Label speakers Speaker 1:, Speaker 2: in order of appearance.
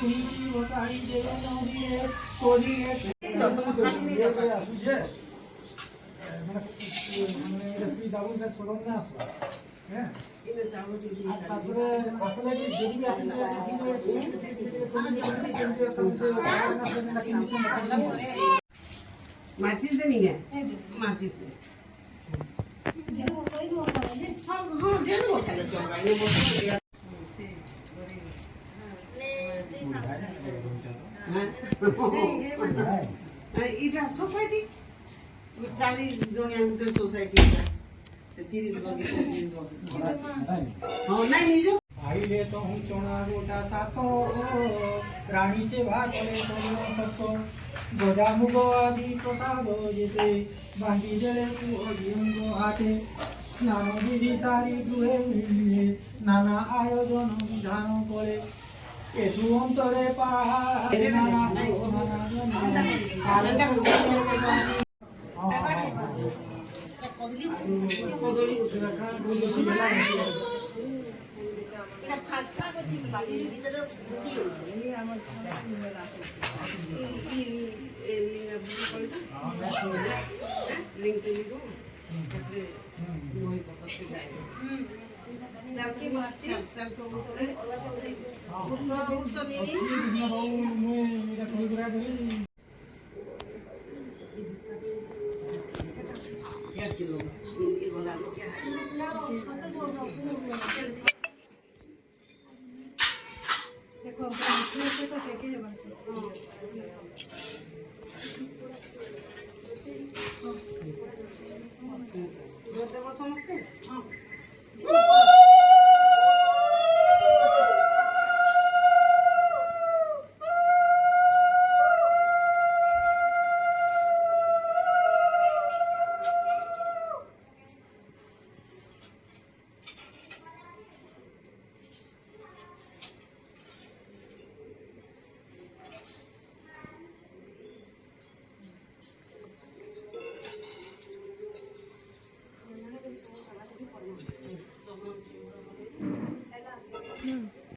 Speaker 1: দুহি বসাই দেবে নদীরে করিলে আসুছে মানে এটা ফ্রি ডাবল সেট সরম না আসলো হ্যাঁ তারপরে আসলে কি যদি আসলে
Speaker 2: माचिस देनी है माचिस दे हाँ जेल बसा ले चल भाई ये बसा दिया हाँ इधर सोसाइटी 40 जोनिया के सोसाइटी है 30 बगे हाँ नहीं जो
Speaker 1: आइले तो हूँ चोना गोटा सातो रानी से भाग तो गजा मुग आदि प्रसाद जेते बांटी देले तू अजिंग हाथे स्नान विधि सारी गृहे मिलिए नाना आयोजन विधान करे एतु अंतरे पाहाड़ नाना
Speaker 2: समझते